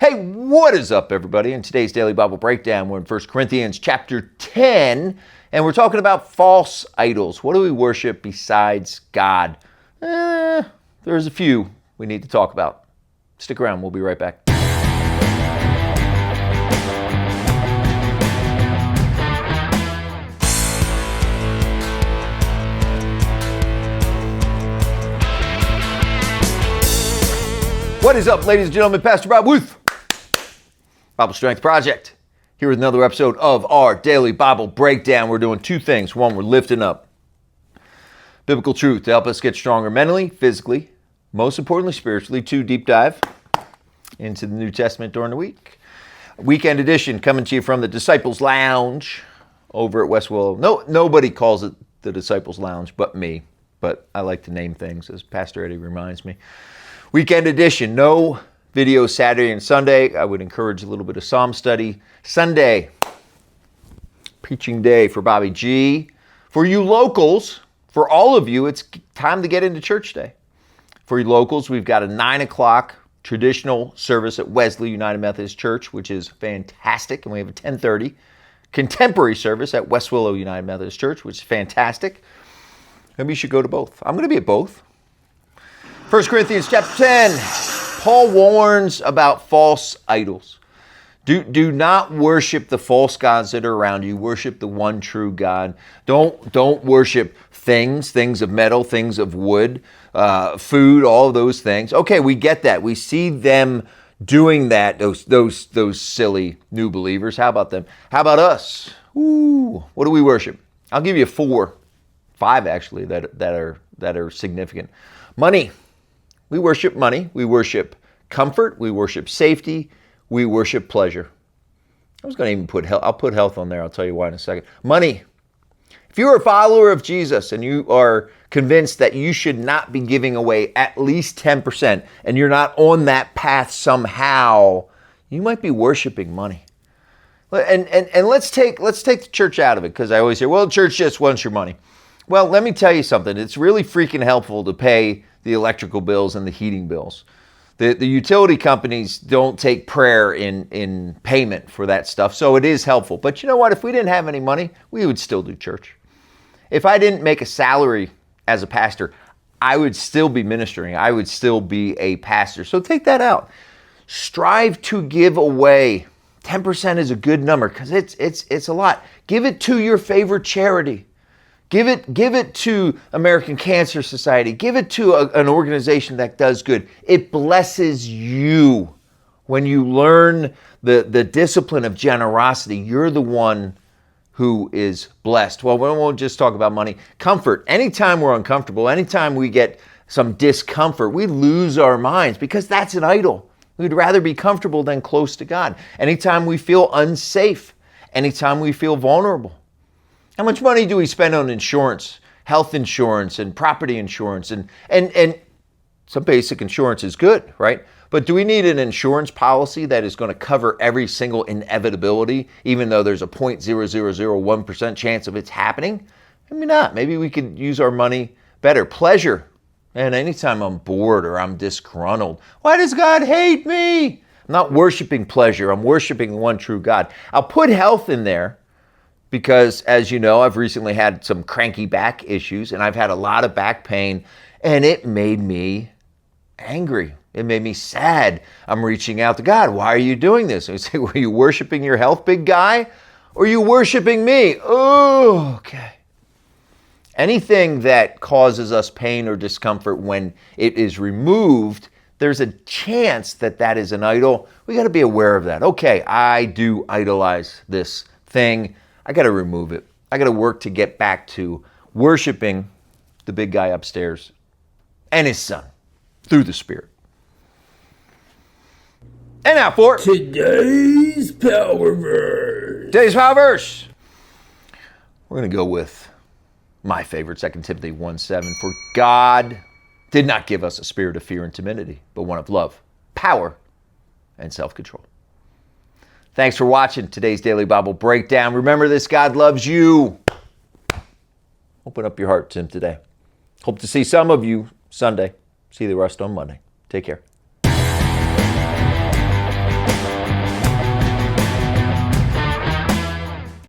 Hey, what is up, everybody? In today's Daily Bible Breakdown, we're in 1 Corinthians chapter 10, and we're talking about false idols. What do we worship besides God? There's a few we need to talk about. Stick around. We'll be right back. What is up, ladies and gentlemen? Pastor Bob Wuth, Bible Strength Project, here with another episode of our Daily Bible Breakdown. We're doing two things. One, we're lifting up biblical truth to help us get stronger mentally, physically, most importantly, spiritually. Two, deep dive into the New Testament during the week. Weekend edition coming to you from the Disciples Lounge over at West Willow. Nobody calls it the Disciples Lounge but me, but I like to name things, as Pastor Eddie reminds me. Weekend edition, no video Saturday and Sunday. I would encourage a little bit of Psalm study. Sunday, preaching day for Bobby G. For you locals, for all of you, it's time to get into church day. For you locals, we've got a 9 o'clock traditional service at Wesley United Methodist Church, which is fantastic. And we have a 10:30 contemporary service at West Willow United Methodist Church, which is fantastic. Maybe you should go to both. I'm going to be at both. 1 Corinthians chapter 10, Paul warns about false idols. Do not worship the false gods that are around you. Worship the one true God. Don't worship things of metal, things of wood, food, all of those things. Okay, we get that. We see them doing that, those silly new believers. How about them? How about us? What do we worship? I'll give you 5 actually that are significant. Money. We worship money, we worship comfort, we worship safety, we worship pleasure. I was going to even put health. I'll put health on there. I'll tell you why in a second. Money. If you're a follower of Jesus and you are convinced that you should not be giving away at least 10% and you're not on that path somehow, you might be worshiping money. And let's take the church out of it, because I always hear, well, the church just wants your money. Well, let me tell you something. It's really freaking helpful to pay the electrical bills and the heating bills. The utility companies don't take prayer in payment for that stuff, so it is helpful. But you know what? If we didn't have any money, we would still do church. If I didn't make a salary as a pastor, I would still be ministering. I would still be a pastor. So take that out. Strive to give away. 10% is a good number because it's a lot. Give it to your favorite charity. Give it to American Cancer Society. Give it to an organization that does good. It blesses you. When you learn the discipline of generosity, you're the one who is blessed. Well, we won't just talk about money. Comfort. Anytime we're uncomfortable, anytime we get some discomfort, we lose our minds because that's an idol. We'd rather be comfortable than close to God. Anytime we feel unsafe, anytime we feel vulnerable. How much money do we spend on insurance, health insurance and property insurance? And some basic insurance is good, right? But do we need an insurance policy that is going to cover every single inevitability, even though there's a 0.0001% chance of it's happening? Maybe not. Maybe we could use our money better. Pleasure. And anytime I'm bored or I'm disgruntled, why does God hate me? I'm not worshiping pleasure. I'm worshiping the one true God. I'll put health in there, because, as you know, I've recently had some cranky back issues and I've had a lot of back pain, and it made me angry. It made me sad. I'm reaching out to God. Why are you doing this? And I say, were you worshiping your health, big guy? Or are you worshiping me? Oh, okay. Anything that causes us pain or discomfort, when it is removed, there's a chance that that is an idol. We got to be aware of that. Okay, I do idolize this thing. I got to remove it. I got to work to get back to worshiping the big guy upstairs and his son through the Spirit. And now for today's power verse. We're going to go with my favorite, 2 Timothy 1:7. For God did not give us a spirit of fear and timidity, but one of love, power, and self-control. Thanks for watching today's Daily Bible Breakdown. Remember this, God loves you. Open up your heart to Him today. Hope to see some of you Sunday. See the rest on Monday. Take care.